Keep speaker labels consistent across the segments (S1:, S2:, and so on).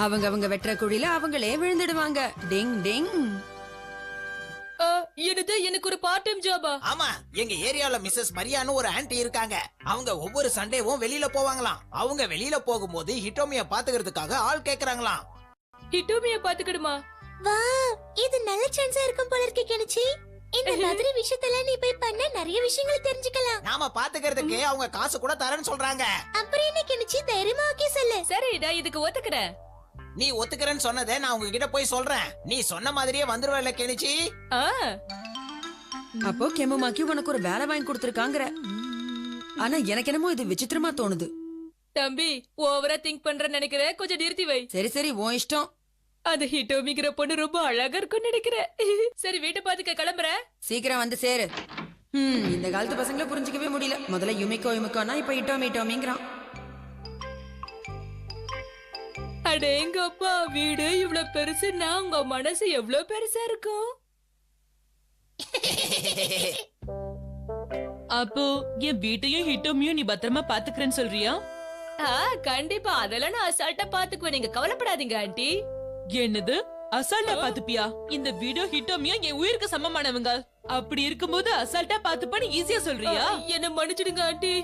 S1: அவங்க வெட்டுற குழியில அவங்களே விழுந்துடுவாங்க. டிங் டிங்.
S2: என்னது, எனக்கு ஒரு பார்ட் டைம் ஜாபா?
S3: ஆமா, எங்க ஏரியால மிஸ்ஸஸ் மரியான்னு ஒரு ஆன்ட்டி இருக்காங்க. அவங்க ஒவ்வொரு சண்டேவும் வெளியில போவாங்களாம். அவங்க வெளியில போகும்போது ஹிட்டோமிய பாத்துக்கிறதுக்காக ஆள் கேக்குறாங்களாம்.
S2: ஹிட்டோமிய பாத்துக்கிடுமா?
S4: வா, இது நல்ல சான்ஸா இருக்கும் போல இருக்கு கெனிச்சி. இந்த மாதிரி விஷயத்தெல்லாம் நீ போய் பண்ண நிறைய விஷயங்களை தெரிஞ்சுக்கலாம்.
S3: நாம பாத்துக்கிறதுக்கு அவங்க காசு கூட தரேன்னு சொல்றாங்க.
S4: அப்புறம் என்ன கெனிச்சி, தைரியமா ஓகே சொல்லு.
S2: சரி, நான் இதுக்கு ஒத்துக்கிறேன்.
S3: நீ ஒத்துக்கிறேன்னு சொன்னதை நான் உங்ககிட்ட போய் சொல்றேன். நீ சொன்ன மாதிரியே வந்துருவல கெனிச்சி.
S1: அப்போ கெமுமாக்கி உனக்கு ஒரு வேலை வாங்கி கொடுத்திருக்காங்கற. ஆனா எனக்கு என்னமோ இது விசித்திரமா தோணுது.
S2: தம்பி, ஓவரா திங்க் பண்ற நினைக்கிறேன். கொஞ்சம் நிறுத்தி வை.
S1: சரி சரி, உன் இஷ்டம்.
S2: அது ஹிட்டோமிக்கிற பொண்ணு ரொம்ப அழகா இருக்கும்னு நினைக்கிறேன். சரி, வீட்டை பாத்துக்க கிளம்புறேன்.
S1: சீக்கிரம் வந்து சேரு. இந்த காலத்து பசங்களை புரிஞ்சுக்கவே முடியல. முதல்ல யுமிக்கோனா இப்ப இட்டோமிங்கிறான்.
S2: அடேங்கப்பா, வீடு இவ்வளவு பெருசுன்னா உங்க மனசு எவ்வளவு பெருசா இருக்கும்.
S5: அப்போ என் வீட்டையும் ஹிட்டோமியும் நீ பத்திரமா பாத்துக்கிறேன்னு சொல்றியா?
S2: கண்டிப்பா, அதெல்லாம் நான் அசால்ட்டா பாத்துக்குவேன். நீங்க கவலைப்படாதீங்க ஆண்டி.
S5: என்னது, அசால்ட்டா பாத்துப்பியா? இந்த வீடியோ ஹிட்டோமியும் என் உயிருக்கு சமமானவங்க. அப்படி இருக்கும்போது அசால்ட்டா பாத்துப்பான்னு ஈஸியா சொல்றியா?
S2: என்ன மன்னிச்சிடுங்க ஆண்டி.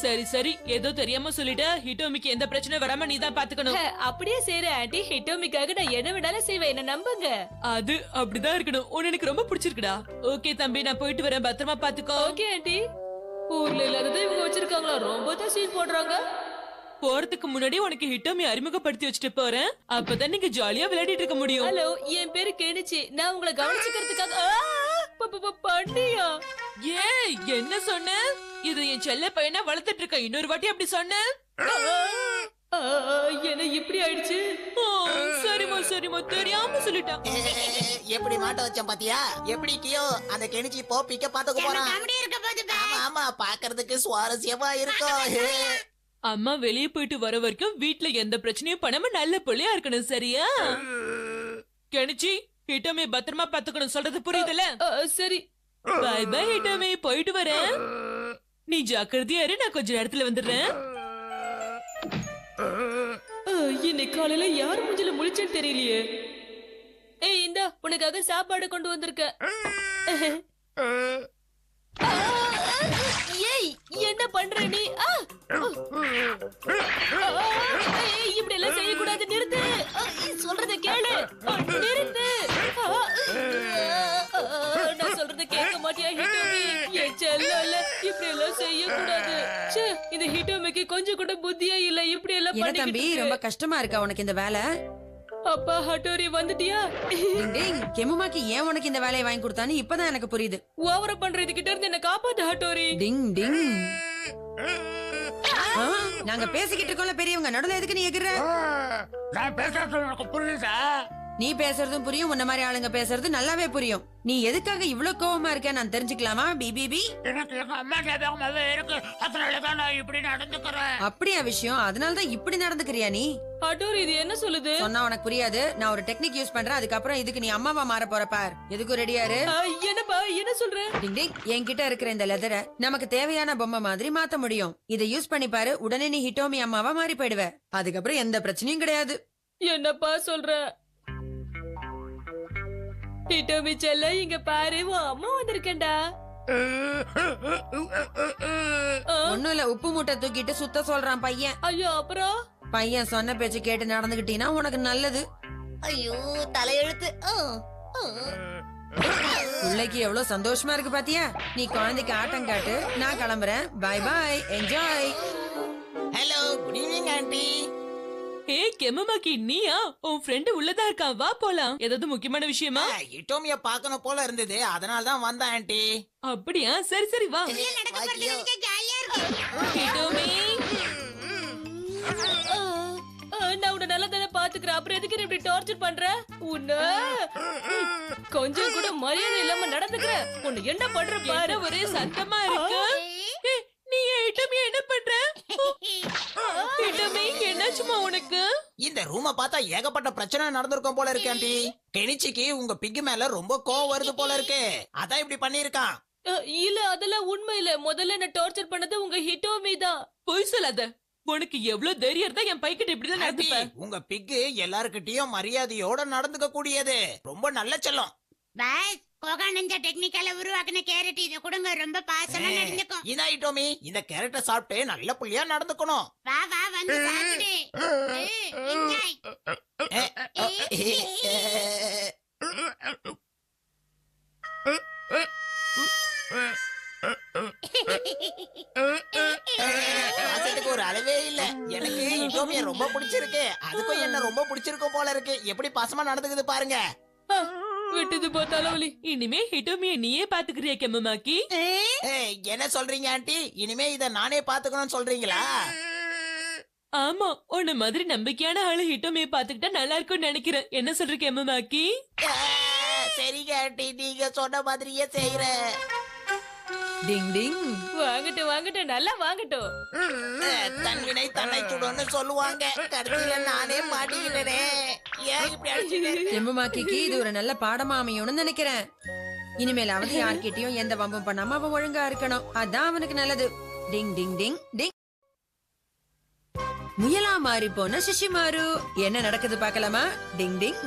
S5: சரி சரி, ஏதோ தெரியாம சொல்லிட்ட. ஹிட்டோமிக்கு எந்த பிரச்சனை வராம நீ தான் பாத்துக்கணும்.
S2: அப்படியே செய்யறேன் ஆண்டி. ஹிட்டோமிக்காக நான் என்ன வேணாலும் செய்வேன், என்ன நம்புங்க.
S5: அது அப்படிதான் இருக்கணும். உன்னை எனக்கு ரொம்ப பிடிச்சிருக்குடா. ஓகே தம்பி, நான் போயிட்டு வரேன். பத்திரமா பாத்துக்கோ.
S2: Okay aunty. ஊர்ல இல்லாததை இவங்க வச்சிருக்காங்களா? ரொம்ப தான் சீன் போடுறாங்க.
S5: போறதுக்கு முன்னாடி உனக்கு ஹிட்டோமி அறிமுகப்படுத்தி வச்சுட்டு போறேன். அப்பதான் நீங்க ஜாலியா விளையாடிட்டு இருக்க முடியும்.
S2: ஹலோ, என் பேரு கெனிச்சி. நான் உங்களை கவனிச்சுக்கிறதுக்காக பண்ணியா?
S5: ஏய், என்ன சொன்ன? இது என் செல்ல பையனா வளர்த்துட்டு இருக்க. இன்னொரு வாட்டி அப்படி சொன்ன.
S2: என்ன இப்படி ஆயிடுச்சு?
S5: சரிமா சரிமா, தெரியாம சொல்லிட்டான்.
S3: எப்படி மாட்ட வச்சேன் பாத்தியா? எப்படி கியோ அந்த கெனிச்சி போ பிக்க பாத்துக்க போறான். ஆமா ஆமா, பாக்குறதுக்கு சுவாரஸ்யமா இருக்கும்.
S5: அம்மா வெளியே போயிட்டு வர வரைக்கும் வீட்ல எந்த பிரச்சனையும் பண்ணாம நல்ல புள்ளையா இருக்கணும், சரியா? கெனிச்சி, ஹிட்டோமி பத்திரமா பாத்துக்கணும், சொல்றது புரியுதுல?
S2: சரி,
S5: பை பை ஹிட்டோமி, போயிட்டு வரேன். நீ ஜாக்கிரதையா இரு, நான் கொஞ்ச நேரத்துல வந்துடுறேன்.
S2: இன்னைக்கு காலையில யார் மூஞ்சில முழிச்சேன்னு தெரியலையே. ஏய், இந்தா உனக்காக சாப்பாடு கொண்டு வந்திருக்கேன். ஏய், என்ன பண்ற நீ? இப்படி எல்லாம் செய்யக்கூடாது, நிறுத்து. சொல்றத கேளு, நிறுத்து. நான் சொல்றத கேட்க மாட்டியா ஹிட்டோமி? என் செல்ல, இப்படி எல்லாம் செய்யக்கூடாது. இந்த ஹிட்டோமிக்கு கொஞ்சம் கூட புத்தியே இல்ல. இப்படி எல்லாம்
S1: என்ன தம்பி, ரொம்ப கஷ்டமா இருக்கா உனக்கு இந்த வேலை?
S2: அப்பா, ஹட்டோரி வந்துட்டியா?
S1: கெமுமாக்கி ஏன் உனக்கு இந்த வேலையை வாங்கி கொடுத்தான்னு இப்பதான் எனக்கு புரியுது.
S2: ஓவர பண்றது கிட்ட இருந்து என்ன காப்பாத்து ஹட்டோரி.
S1: டிங் டிங். நாங்க பேசிக்கிட்டு இருக்கோம்ல பெரியவங்க, நடுவுல எதுக்கு நீ எகிற?
S6: நான் பேசுறது உனக்கு புரியுதா?
S1: நீ பேசுறதும் புரியும், உன்ன மாதிரி ஆளுங்க பேசுறது நல்லாவே புரியும். நீ எதுக்காக இவ்வளவு கோவமா இருக்க நான் தெரிஞ்சுக்கலாமா? பிபிபி,
S6: எனக்கு எங்க அம்மா ஞாபகமாவே இருக்கு. அதனாலதான் நான் இப்படி நடந்துக்கிறேன்.
S1: அப்படியா விஷயம்? அதனாலதான் இப்படி நடந்துக்கிறியா நீ?
S2: ஹட்டோரி, இது என்ன சொல்லுது?
S1: சொன்னா உனக்கு புரியாது. நான் ஒரு டெக்னிக் யூஸ் பண்றேன். அதுக்கப்புறம் இதுக்கு நீ அம்மாவா மாற போற பார். எதுக்கு ரெடியாரு?
S2: என்னப்பா, என்ன சொல்ற?
S1: டிங் டிங், என்கிட்ட இருக்கிற இந்த லெதரை நமக்கு தேவையான பொம்மை மாதிரி மாத்த முடியும். இதை யூஸ் பண்ணி பாரு, உடனே நீ ஹிட்டோமி அம்மாவா மாறி போயிடுவ. அதுக்கப்புறம் எந்த பிரச்சனையும் கிடையாது.
S2: என்னப்பா சொல்ற? ஹிட்டோமி செல்ல, இங்க பாரு, உன் அம்மா வந்திருக்கேன்டா.
S1: ஒண்ணும் இல்ல, உப்பு மூட்டை தூக்கிட்டு சுத்த சொல்றான் பையன்.
S2: ஐயோ, அப்புறம்?
S1: பையன் சொன்ன பேச்சு கேட்டு நடந்துகிட்டீன்னா உனக்கு நல்லது.
S4: ஐயோ, தலையெழுத்து.
S1: பிள்ளைக்கு எவ்வளவு சந்தோஷமா இருக்கு பாத்தியா? நீ குழந்தைக்கு ஆட்டம் காட்டு, நான் கிளம்புறேன். Bye bye, enjoy.
S3: Hello, good evening aunty.
S5: Hey கெமுமாக்கி, நீயா? உன் ஃப்ரெண்டு உள்ளதா இருக்கான், வா போலாம். ஏதாவது முக்கியமான விஷயமா?
S3: ஹிட்டோமிய பாக்கணும் போல இருந்தது, அதனால தான் வந்தேன் ஆண்டி.
S5: அப்படியா? சரி சரி, வா. ஹிட்டோமி,
S2: நான் உன்னை நல்லா தானே பாத்துக்கிறேன். அப்புறம் எதுக்கு நீ இப்படி டார்ச்சர் பண்ற? உன்ன கொஞ்சம் கூட மரியாதை இல்லாம நடந்துக்கிற. உன்னை என்ன பண்ற பாரு.
S5: ஒரே சத்தமா இருக்கு. நீ ஹிட்டோமி என்ன பண்ற? ஹிட்டோமி, என்னாச்சுமா உனக்கு?
S3: இந்த ரூம பார்த்தா ஏகப்பட்ட பிரச்சனை நடந்திருக்கும் போல இருக்கு ஆண்டி. கெனிச்சிக்கு உங்க பிக்கு மேல ரொம்ப கோவம் வருது போல இருக்கு. அதான் இப்படி பண்ணிருக்கான்.
S2: இல்ல, அதெல்லாம் உண்மை இல்ல. முதல்ல என்ன டார்ச்சர் பண்ணது உங்க ஹிட்டோமி தான்.
S5: பொய் சொல்லாத. உனக்கு எவ்வளவு தைரியம் இருந்தா என் பைக்கிட்ட இப்படிதான்
S3: ஆண்டி,
S5: நடந்துப்ப.
S3: உங்க பிக்கு எல்லாருக்கிட்டயும் மரியாதையோட நடந்துக்க கூடியது. ரொம்ப நல்ல செல்லம்.
S7: பாஸ் கோகானந்த டெக்னிக்கல உருவாக்குன கேரட் இத கொடுங்க, ரொம்ப பாசமா நடந்துக்கும்.
S3: இதா டோமி, இந்த கேரட்டை சாப்பிட்டு நல்ல புள்ளியா நடந்துக்கணும்.
S7: வா வா வந்து சாப்பிடு. என்ஜாய்.
S3: பாசத்துக்கு ஒரு அளவே இல்ல. எனக்கு டோமிய ரொம்ப பிடிச்சிருக்கு. அதுக்கும் என்ன ரொம்ப பிடிச்சிருக்கும் போல இருக்கு. எப்படி பாசமா நடந்துக்குது பாருங்க.
S5: விட்டது போத்தாலவலி. இனிமே ஹிட்டோமிய நீயே பாத்துக்கிறியா கெம்மமாக்கி?
S3: என்ன சொல்றீங்க ஆண்டி? இனிமே இத நானே பாத்துக்கணும்னு சொல்றீங்களா?
S5: ஆமா, உன்ன மாதிரி நம்பிக்கையான ஆளு ஹிட்டோமிய பாத்துக்கிட்டா நல்லா இருக்கும்னு நினைக்கிறேன். என்ன சொல்ற கெம்மமாக்கி?
S3: சரிங்க ஆண்டி, நீங்க சொன்ன மாதிரியே செய்யறேன்.
S1: டிங் டிங்.
S2: வாங்கட்டும் வாங்கட்டும், நல்லா வாங்கட்டும்.
S3: தன்வினை தன்னை சுடுன்னு சொல்லுவாங்க. கடைசியில நானே மாட்டிக்கிட்டேனே. ஏன் இப்படி அடிச்சீங்க?
S1: எம்புமாக்கிக்கு இது ஒரு நல்ல பாடமா அமையும்னு நினைக்கிறேன். இனிமேலாவது யார்கிட்டயும் எந்த வம்பும் பண்ணாம அவன் ஒழுங்கா இருக்கணும். அதான் அவனுக்கு நல்லது. டிங் டிங் டிங் டிங். முயலா மாறி போன சிஷிமாரு. என்ன நடக்குது பார்க்கலாமா? டிங் டிங்.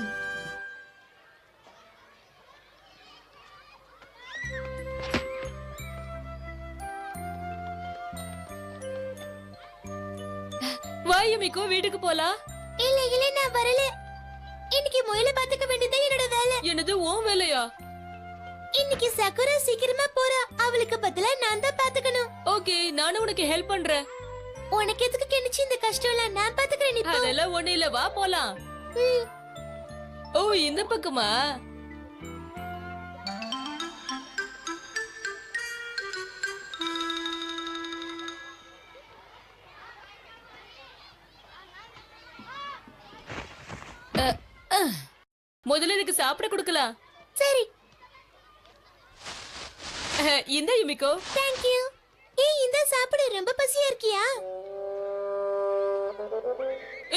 S2: வா யுமிகோ, வீட்டுக்கு போலாம்.
S4: இல்ல இல்ல நான் வரல. இன்னைக்கு முயலை பாத்துக்க வேண்டியது என்னோட வேலை.
S2: என்னது உன் வேலையா?
S4: இன்னைக்கு சக்குரா சீக்கிரமா போறா. அவளுக்கு பதிலா நான் தான் பாத்துக்கணும்.
S2: ஓகே, நானும் உனக்கு ஹெல்ப் பண்றேன்.
S4: உனக்கு எதுக்கு கெனிச்சு இந்த கஷ்டம் எல்லாம்? நான் பாத்துக்கிறேன். நீ போ.
S2: அதெல்லாம் ஒண்ணு இல்ல, வா போலாம். ஓ, இந்த பக்கமா? முதல்ல இதுக்கு சாப்பிட கொடுக்கலாம்.
S4: சரி,
S2: இந்த யுமிகோ.
S4: Thank you. ஏய் இந்த சாப்பிடு, ரொம்ப பசியா இருக்கியா?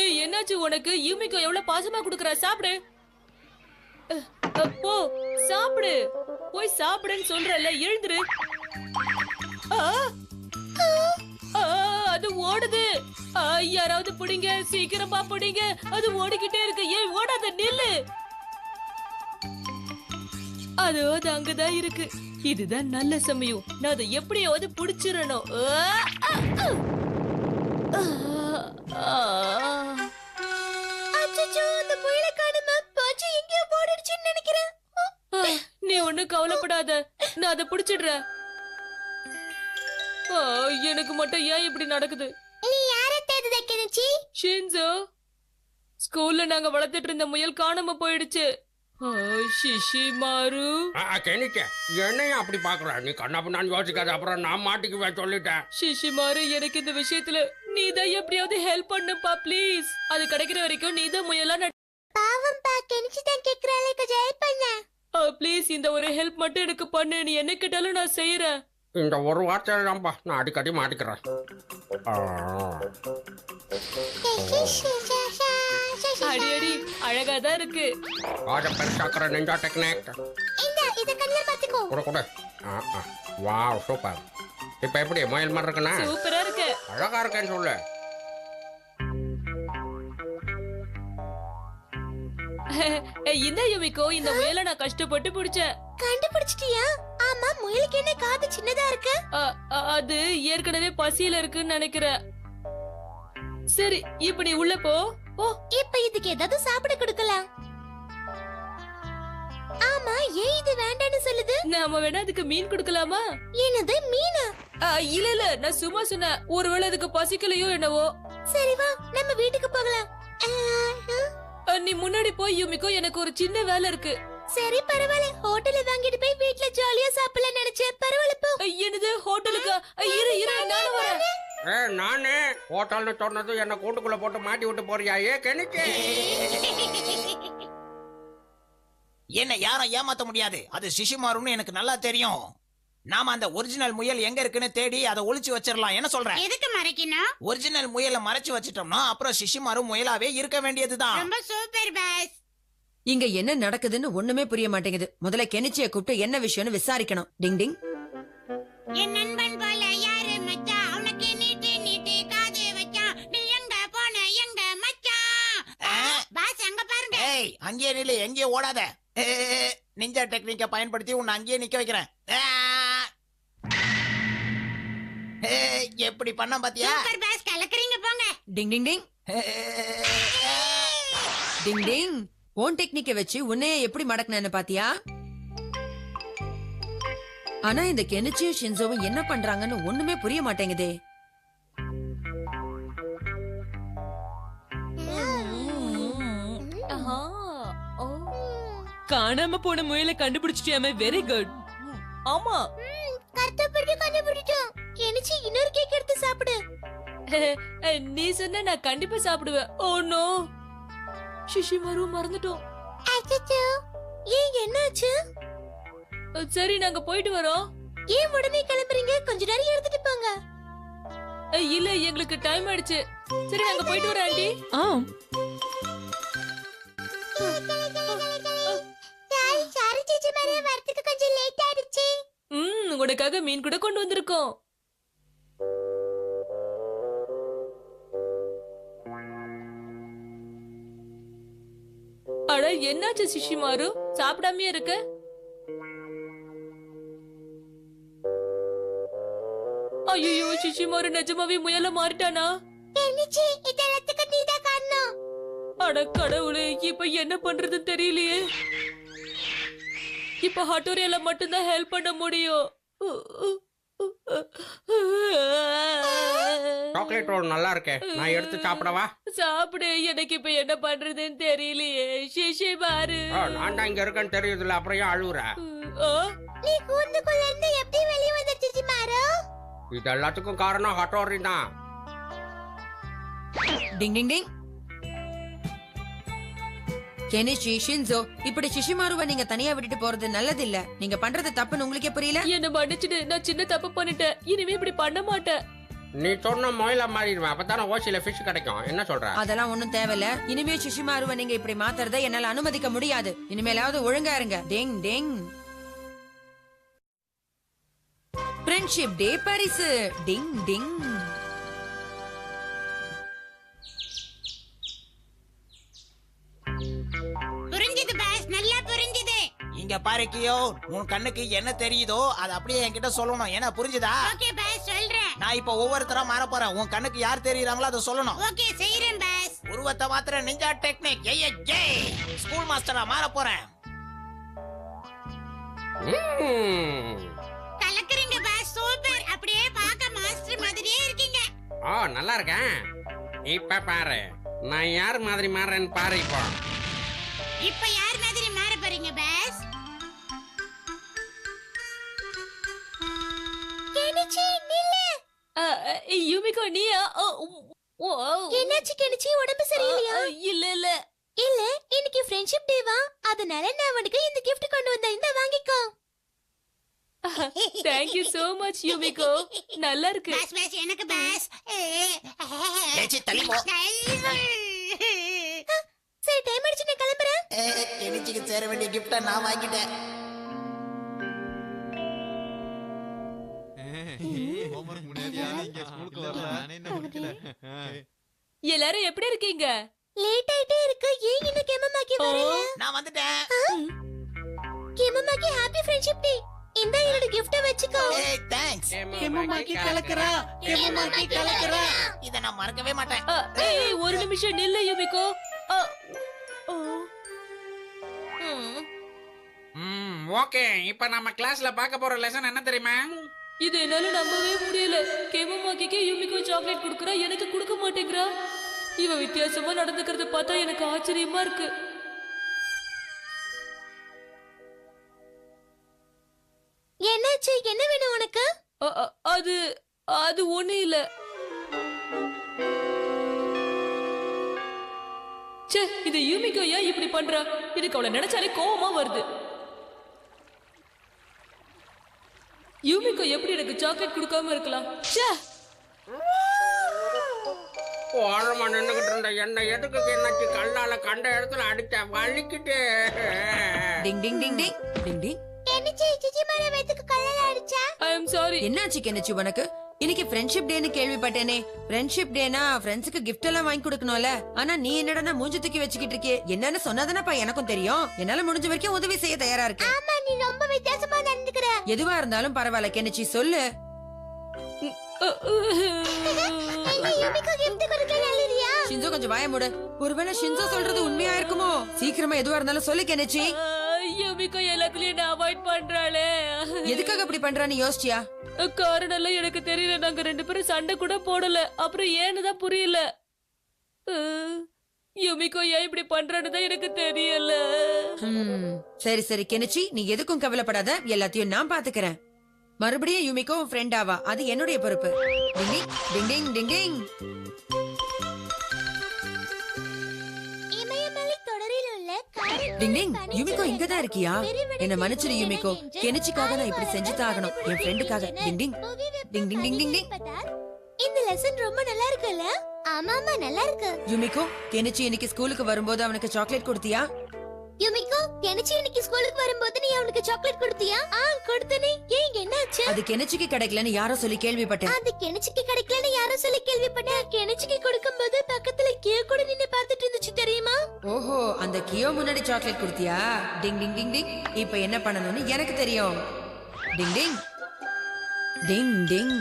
S2: ஏய், என்னாச்சு உனக்கு? யுமிகோ எவ்வளவு பாசமா குடுக்கறா, சாப்பிடு. போ சாப்பிடு. போய் சாப்பிடுன்னு சொல்றல, எழுந்துரு. ஆ, ஆ, அது ஓடுது. யாராவது புடிங்க, சீக்கிரமா புடிங்க. அது ஓடிக்கிட்டே இருக்கு. ஏய் ஓடாத, நில்லு. அதோ அது அங்கதான் இருக்கு. இதுதான் நல்ல சமயம். நான் அதை எப்படியாவது புடிச்சிடணும்.
S4: அச்சச்சோ, அந்த முயலை காணுமா? போச்சு, எங்கேயோ போடிடுச்சுன்னு நினைக்கிறேன்.
S2: நீ ஒண்ணும் கவலைப்படாத, நான் அதை புடிச்சிடுறேன். எனக்கு மட்டும் ஏன் இப்படி நடக்குது?
S4: நீ யாரை தேடுத கெனிச்சி?
S2: ஷின்சோ, ஸ்கூல்ல நாங்க வளர்த்துட்டு இருந்த முயல் காணாம போயிடுச்சு. ஷிஷிமாரு.
S6: கெனிக்க என்னையும் அப்படி பாக்குற? நீ கண்ணாப்பு யோசிக்காத, அப்புறம் நான் மாட்டிக்குவேன் சொல்லிட்டேன்.
S2: ஷிஷிமாரு, எனக்கு இந்த விஷயத்துல நீதான் எப்படியாவது ஹெல்ப் பண்ணுப்பா ப்ளீஸ். அது கிடைக்கிற வரைக்கும் நீதான் முயலா
S4: பாவம் பா, கெனிச்சி தான் கேக்குறாளே, கொஞ்சம் ஹெல்ப் பண்ண.
S2: ப்ளீஸ், இந்த ஒரு ஹெல்ப் மட்டும் எனக்கு பண்ணு. நீ என்ன கேட்டாலும் நான் செய்யறேன்.
S6: இந்த ஒரு வார்த்தை தான்ப்பா, நான் அடிக்கடி மாட்டிக்கிறேன்.
S2: அடி அடி, அழகாதான் இருக்கு.
S6: பெருசாக்குற நெஞ்சா டெக்னிக்
S4: இந்த இத கண்ணல பாத்துக்கோ.
S6: கூட கூட. Wow, super. இப்ப எப்படி முயல் மாதிரி இருக்குன்னா?
S2: சூப்பரா இருக்கு.
S6: அழகா இருக்கேன்னு சொல்லு.
S2: இந்த யுமிகோ, இந்த முயலை நான் கஷ்டப்பட்டு பிடிச்சேன்.
S4: கண்டுபிடிச்சிட்டியா? ஆமா, முயலுக்கு என்ன காது சின்னதா இருக்கு?
S2: அது ஏற்கனவே பசியில இருக்குன்னு நினைக்கிறேன். சரி, இப்ப நீ உள்ள போ.
S4: இப்ப இதுக்கு ஏதாவது சாப்பிட கொடுக்கலாம். ஆமா, ஏன் இது வேண்டாம்னு சொல்லுது?
S2: நாம வேணா அதுக்கு மீன் கொடுக்கலாமா?
S4: என்னது, மீனா?
S2: இல்ல இல்ல, நான் சும்மா சொன்னேன். ஒருவேளை அதுக்கு பசிக்கலையோ என்னவோ.
S4: சரி வா, நம்ம வீட்டுக்கு போகலாம்.
S2: நீ முன்னாடி போய் யுமிகோ, எனக்கு ஒரு சின்ன வேலை இருக்கு.
S4: சரி பரவாயில்ல, ஹோட்டல்ல வாங்கிட்டு போய் வீட்ல ஜாலியா சாப்பிடலாம் நினைச்சேன். பரவாயில்ல போ.
S2: என்னது ஹோட்டலுக்கா? இரு இரு, நானும் வரேன்.
S6: நானே ஹோட்டல்னு சொன்னது என்ன கூட்டுக்குள்ள போட்டு மாட்டி விட்டு போறியா? கெனிக்கு
S3: என்ன யாரும் ஏமாத்த முடியாது. அது சிஷிமாருன்னு எனக்கு நல்லா தெரியும். நாம அந்த ஒரிஜினல் முயல் எங்க இருக்குன்னு தேடி அதை ஒளிச்சு வச்சிடலாம். என்ன சொல்றேன்?
S7: எதுக்கு மறைக்கணும்?
S3: ஒரிஜினல் முயலை மறைச்சு வச்சிட்டோம்னா அப்புறம் சிஷிமாரு முயலாவே இருக்க வேண்டியதுதான்.
S7: ரொம்ப சூப்பர் பாஸ்.
S1: இங்க என்ன நடக்குதுன்னு ஒண்ணுமே புரிய மாட்டேங்குது. முதல்ல கெனிச்சிய கூப்பிட்டு என்ன விஷயம்னு விசாரிக்கணும். டிங் டிங்.
S7: என் நண்பன் போல யாரு மச்சான், அவனுக்கு நீட்டு நீட்டு காது வச்சான்.
S3: அங்கேயே நில்லு, எங்கேயும் ஓடாத. நிஞ்சா டெக்னிக்க பயன்படுத்தி உன்னை அங்கேயே நிக்க வைக்கிறேன். எப்படி பண்ண பாத்தியா?
S7: சூப்பர் பாஸ், கலக்குறீங்க போங்க.
S1: டிங் டிங் டிங் டிங் டிங். ஓன் டெக்னிக்க வச்சு உன்னைய எப்படி மடக்குனேன்னு பாத்தியா? ஆனா இந்த கெனிச்சியும் ஷின்சோவும் என்ன பண்றாங்கன்னு ஒண்ணுமே புரிய மாட்டேங்குதே.
S2: ஆஹா. ஓ.
S5: காணாம போன முயலை கண்டுபிடிச்சிட்டியாமே, வெரி குட்.
S2: ஆமா.
S4: கஷ்டப்பட்டு கண்டுபிடிச்சோம். கெனிச்சி இன்னொரு கேக் எடுத்து சாப்பிடு.
S2: நீ சொன்ன நான் கண்டிப்பா சாப்பிடுவேன். ஓ நோ, சிஷிமாரு மறந்துட்டோம்.
S4: அச்சச்சோ, ஏன் என்னாச்சு?
S2: சரி நாங்க போயிட்டு வரோம்.
S4: ஏன் உடனே கிளம்புறீங்க? கொஞ்ச நேரம் எடுத்துட்டு போங்க.
S2: இல்ல எங்களுக்கு டைம் ஆயிடுச்சு. சரி நாங்க போயிட்டு வரோம் ஆண்டி.
S4: சாரி சேச்சி மாதிரி வரதுக்கு கொஞ்சம் லேட் ஆயிடுச்சு.
S2: உனக்காக மீன் கூட கொண்டு வந்திருக்கோம். அட என்னாச்சு சிஷிமாரு, சாப்பிடாமே இருக்க? ஐயோ, சிஷிமாரு நிஜமாவே முயல மாறிட்டானா?
S4: கெனிச்சி, இதெல்லாத்துக்கு நீதான் காரணம்.
S2: அட கடவுளே, இப்ப என்ன பண்றதுன்னு தெரியலையே. இப்ப ஹட்டோரியால மட்டும்தான் ஹெல்ப் பண்ண முடியும்.
S6: சாக்லேட் ரோல் நல்லா இருக்கே, நான் எடுத்து சாப்பிடவா?
S2: சாப்பிடு, எனக்கு இப்ப என்ன பண்றதுன்னு தெரியலையே. சிஷிமாரு.
S6: நான் தான் இங்க இருக்கேன்னு தெரியுதுல, அப்புறம் ஏன் அழுவுற?
S4: நீ கூண்டுக்குள்ள இருந்து எப்படி வெளிய வந்த சேச்சி மாரோ?
S6: இது எல்லாத்துக்கும் காரணம் ஹட்டோரி தான்.
S1: டிங் டிங் டிங். கெனிச்சி, ஷின்சோ, இப்படி சிஷிமாருவை நீங்க தனியா விட்டுட்டு போறது நல்லது இல்ல. நீங்க பண்றது தப்புன்னு உங்களுக்கே புரியல?
S2: என்ன மன்னிச்சிடு, நான் சின்ன தப்பு பண்ணிட்டேன். இனிமே இப்படி பண்ண மாட்டேன்.
S6: நீ சொன்ன முயலா மாறிடுவேன், அப்பதானே ஓசியில ஃபிஷ் கிடைக்கும். என்ன சொல்ற?
S1: அதெல்லாம் ஒண்ணும் தேவையில்ல. இனிமே சிஷிமாருவை நீங்க இப்படி மாத்துறத என்னால அனுமதிக்க முடியாது. இனிமேலாவது ஒழுங்கா இருங்க. டிங் டிங். ஃப்ரெண்ட்ஷிப் டே பரிசு. டிங் டிங்.
S7: புரிஞ்சுது பாஸ், நல்லா புரிஞ்சுது.
S3: இங்க பாரு கியோ, உன் கண்ணுக்கு என்ன தெரியுதோ அதை அப்படியே என்கிட்ட சொல்லணும். என்ன புரிஞ்சுதா?
S7: ஓகே பாஸ், சொல்றேன்.
S3: நான் இப்ப ஒவ்வொருத்தரா மாற போறேன். உன் கண்ணுக்கு யார் தெரியுறாங்களோ அதை சொல்லணும்.
S7: ஓகே, செய்றேன் பாஸ்.
S3: உருவத்தை மாத்திர நிஞ்சா டெக்னிக். ஸ்கூல் மாஸ்டரா மாற போறேன்.
S7: கலக்குறீங்க பாஸ், சூப்பர். அப்படியே பார்க்க மாஸ்டர் மாதிரியே இருக்கீங்க.
S6: நல்லா இருக்கேன். இப்ப பாரு, நான் யார் மாதிரி மாறேன்னு பாரு.
S7: இப்ப யார் மாதிரி மாற போறீங்க பாஸ்?
S4: கெனிச்சி, நில்லு.
S2: யூமிகோ, நீயா?
S4: என்னாச்சு கெனிச்சி, உடம்பு சரியில்லையா?
S2: இல்ல இல்ல
S4: இல்ல, இன்னைக்கு ஃப்ரெண்ட்ஷிப் டேவா, அதனால நான் உனக்கு இந்த gift கொண்டு வந்தேன். இந்த வாங்கிக்கோ.
S2: Thank you so much Yumiko, நல்லா இருக்கு.
S7: பாஸ் பாஸ், எனக்கு பாஸ்.
S3: ஏச்சி, தள்ளி போ.
S4: சரி, டைம் ஆயிடுச்சு, நான் கிளம்புறேன்.
S3: கெனிச்சிக்கு சேர வேண்டிய கிஃப்ட நான் வாங்கிட்டேன்.
S2: எல்லாரும் எப்படி இருக்கீங்க?
S4: லேட் ஆயிட்டே இருக்கு. ஏன் இன்னும் கெமமாக்கி வரல?
S3: நான் வந்துட்டேன்.
S4: கெமமாக்கி ஹாப்பி ஃப்ரெண்ட்ஷிப் டே. இந்த என்னோட gift வச்சுக்கோ.
S3: தேங்க்ஸ். இத நான் மறக்கவே மாட்டேன்.
S2: ஒரு நிமிஷம் நில்லு யூமிகோ.
S6: ஓகே, இப்ப நம்ம கிளாஸ்ல பார்க்க போற லெசன் என்ன தெரியுமா?
S2: இது என்னால நம்பவே முடியல. கேமமாக்கிக்கே யூமிகோ சாக்லேட் குடுக்குறா, எனக்கு கொடுக்க மாட்டேங்கிறா. இவ வித்தியாசமா நடந்துக்கிறத பார்த்தா எனக்கு ஆச்சரியமா இருக்கு.
S4: என்னாச்சு? என்ன வேணும் உனக்கு?
S2: அது அது ஒண்ணு இல்ல. ச்சே, இது யூமிகோ ஏன் இப்படி பண்றா? எனக்கு அவளை நினைச்சாலே கோவமா வருது. யூமிகோ எப்படி எனக்கு சாக்லேட் கொடுக்காம இருக்கலாம்? ச்சே,
S6: ஓரமா நின்னுகிட்டு இருந்த என்ன எதுக்கு என்னாச்சு? கல்லால கண்ட இடத்துல அடிச்ச வலிக்கிட்டு.
S1: டிங் டிங் டிங் டிங் டிங் டிங்.
S4: கெனிச்சி, சிச்சி மேல வைத்துக்கு கல்லால அடிச்சா?
S2: ஐ அம் சாரி.
S1: என்னாச்சு கெனிச்சி உனக்கு? இன்னைக்கு ஃப்ரெண்ட்ஷிப் டேன்னு கேள்விப்பட்டேனே. ஃப்ரெண்ட்ஷிப் டேனா ஃப்ரெண்ட்ஸுக்கு gift எல்லாம் வாங்கி கொடுக்கணும்ல. ஆனா நீ என்னடா மூஞ்சி தூக்கி வச்சுக்கிட்டு இருக்கே. என்னன்னு சொன்னாதானப்பா எனக்கும் தெரியும். என்னால முடிஞ்ச வரைக்கும் உதவி செய்ய தயாரா இருக்கேன்.
S4: ஆமா நீ ரொம்ப வித்தியாசமா நடந்துக்கிற.
S1: எதுவா இருந்தாலும் பரவாயில்ல கெனிச்சி, சொல்லு.
S4: யுமிகோ gift கொடுக்க நல்லறியா?
S1: ஷின்சோ கொஞ்சம் வாய மூடு. ஒருவேளை ஷின்சோ சொல்றது உண்மையா இருக்குமோ? சீக்கிரமா எதுவா இருந்தாலும் சொல்லு கெனிச்சி.
S2: யுமிகோ எல்லாத்துலயும் என்ன அவாய்ட் பண்றாளே.
S1: எதுக்காக அப்படி பண்றான்னு யோசிச்சியா?
S2: காரணம் எல்லாம் எனக்கு தெரியல. நாங்க 2 பேரும் சண்டை கூட போடல. அப்புறம் ஏன்னு தான் புரியல. யுமிகோ ஏன் இப்படி பண்றான்னு தான் எனக்கு தெரியல.
S1: சரி சரி கெனிச்சி, நீ எதுக்கும் கவலைப்படாத. எல்லாத்தையும் நான் பாத்துக்கிறேன். மறுபடியும் யுமிகோ ஃப்ரெண்ட் ஆவா, அது என்னுடைய பொறுப்பு. டிங் டிங் டிங் டிங் டிங்.
S4: இமயமலை தொடரில் உள்ள
S1: டிங் டிங், யுமிகோ இங்கதான் இருக்கியா? என்ன மன்னிச்சிரு யுமிகோ. கெனிச்சிக்காக நான் இப்படி செஞ்சுதான் ஆகணும், என் ஃப்ரெண்டுக்காக. டிங் டிங் டிங் டிங் டிங் டிங் டிங்.
S4: இந்த லெசன் ரொம்ப நல்லா இருக்குல்ல? ஆமாமா நல்லா இருக்கு.
S1: யுமிகோ, கெனிச்சி இன்னைக்கு ஸ்கூலுக்கு வரும்போது அவனுக்கு சாக்லேட் கொடுத்தியா?
S4: யுமிகோ, கெனிச்சி இன்னைக்கு ஸ்கூலுக்கு வரும்போது நீ அவனுக்கு சாக்லேட் கொடுத்தியா? கொடுத்தனே. ஏன் என்னாச்சு?
S1: அது கெனிச்சிக்கு கிடைக்கலன்னு யாரோ சொல்லி கேள்விப்பட்டேன்.
S4: அது கெனிச்சிக்கு கிடைக்கலன்னு யாரோ சொல்லி கேள்விப்பட்டேன். கெனிச்சிக்கு கொடுக்கும்போது பக்கத்துல கியோ கூட நின்னு பார்த்துட்டு இருந்துச்சு தெரியுமா?
S1: ஓஹோ, அந்த கியோ முன்னாடி சாக்லேட் கொடுத்தியா? டிங் டிங் டிங் டிங். இப்ப என்ன பண்ணணும்னு எனக்கு தெரியும். டிங் டிங் டிங் டிங்.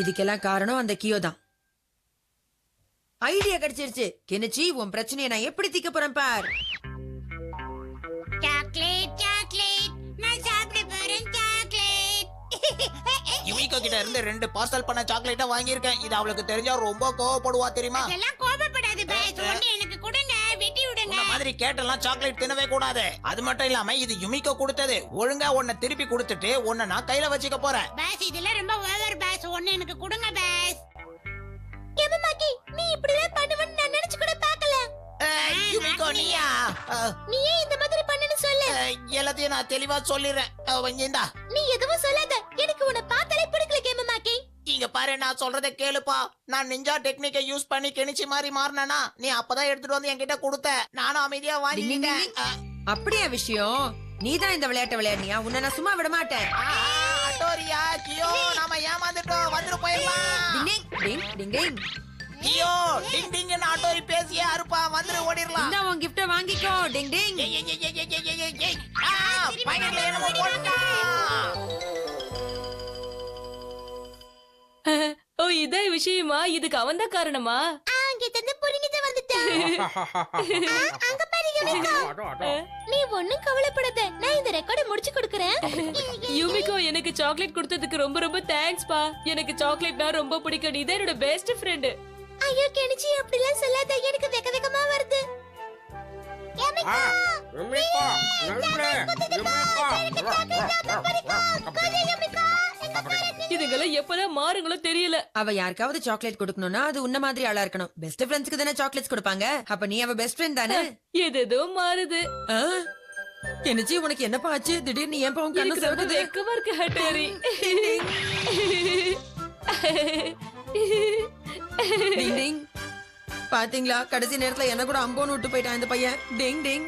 S1: இதுக்கெல்லாம் காரணம் அந்த கியோ தான். ஐடியா கிடைச்சிருச்சு. கெனிச்சி, உன் பிரச்சனையை நான் எப்படி தீக்க போறேன் பார்.
S7: சாக்லேட் சாக்லேட், நான் சாப்பிட போறேன் சாக்லேட்.
S3: யுமிகோ கிட்ட இருந்து 2 பார்சல் பண்ண சாக்லேட்டா வாங்கியிருக்கேன். இது அவளுக்கு தெரிஞ்சா ரொம்ப கோவப்படுவா தெரியுமா?
S7: அதெல்லாம் கோபப்படாது பாஸ். ஒண்ணு எனக்கு கொடுங்க, வெட்டி விடுங்க.
S3: இந்த மாதிரி கேட்டெல்லாம் சாக்லேட் தின்னவே கூடாது. அது மட்டும் இல்லாம இது யுமிகோ கொடுத்தது. ஒழுங்கா உன்னை திருப்பி கொடுத்துட்டு உன்னை நான் கையில வச்சுக்க போறேன்.
S7: பாஸ் இதெல்லாம் ரொம்ப ஓவர் பாஸ். ஒண்ணு எனக்கு கொடுங்க பாஸ்.
S4: எமமாக்கி, நீ இப்படி எல்லாம் பண்ணுவன்னு நான் நினைச்சு கூட பார்க்கல.
S3: யுமிகோ நீயா?
S4: நீ ஏன் இந்த மாதிரி பண்ணனு சொல்லு.
S3: எல்லாத்தையும் நான் தெளிவா சொல்லிடுறேன். இந்தா.
S4: நீ எதுவும் சொல்லாத. எனக்கு உன்னை பார்த்தாலே பிடிக்கல கேமமாக்கி.
S3: இங்க பாரு, நான் சொல்றதை கேளுப்பா. நான் நிஞ்சா டெக்னிக்கை யூஸ் பண்ணி கெனிச்சி மாதிரி மாறினா நீ அப்பதான் எடுத்துட்டு வந்து என்கிட்ட கொடுத்த. நானும் அமைதியா வாங்கிட்டேன்.
S1: அப்படியா விஷயம்? நீதான் இந்த விளையாட்டை விளையாடினியா? உன்னை நான் சும்மா விட மாட்டேன்.
S3: அட்டோரியா, கியோ, நாம ஏமாந்துட்டோம். வந்துட்டு போயிடலாம்.
S1: டிங் டிங் டிங் டிங்.
S3: கியோ, டிங் டிங்னு அட்டோரி பேசியே அறுப்பா. வந்துரு, ஓடிரலாம்.
S1: இந்தா உன் கிஃப்ட வாங்கிக்கோ. டிங் டிங்.
S3: ஏய், ஏய், ஏய், ஏய், ஏய், ஏய், ஏய். பையன்ல என்னமோ போட்டா.
S2: ஓ இதான் விஷயமா? இதுக்கு அவன் தான் காரணமா?
S4: அங்க தந்து புரிஞ்சிட்டு வந்துட்டேன். அங்க பாரு யுமிகோ. நீ ஒண்ணும் கவலைப்படாத. நான் இந்த ரெக்கார்டை முடிச்சு கொடுக்கறேன்.
S2: யுமிகோ, எனக்கு சாக்லேட் கொடுத்ததுக்கு ரொம்ப ரொம்ப தேங்க்ஸ் பா. எனக்கு சாக்லேட்னா ரொம்ப பிடிக்கும். நீ தான் என்னோட பெஸ்ட் ஃப்ரெண்ட்.
S4: ஐயோ கெனிச்சி, அப்படிலாம் சொல்லாத. எனக்கு வெக்க வெக்கமா வருது. யுமிகோ,
S6: யுமிகோ, நல்ல யுமிகோ.
S2: இதுங்கெல்லாம் எப்பதான் மாறுங்களோ தெரியல.
S1: அவ யாருக்காவது சாக்லேட் கொடுக்கணும்னா அது உன்ன மாதிரி ஆளா இருக்கணும். பெஸ்ட் ஃப்ரெண்ட்ஸ்க்கு தானே சாக்லேட்ஸ் கொடுப்பாங்க. அப்ப நீ அவ பெஸ்ட் ஃப்ரெண்ட் தானே?
S2: ஏதேதோ மாறுது.
S1: கெனிச்சி, உனக்கு என்னப்பா ஆச்சு? திடீர்னு ஏன்பா உன் கண்ணு
S2: எனக்கு ரொம்ப
S1: சிவக்குது?
S2: வெக்கமா இருக்கு ஹட்டோரி.
S1: டிங் டிங். பாத்தீங்களா, கடைசி நேரத்துல என்ன கூட அம்போன்னு விட்டு போயிட்டான் இந்த பையன். டிங் டிங்.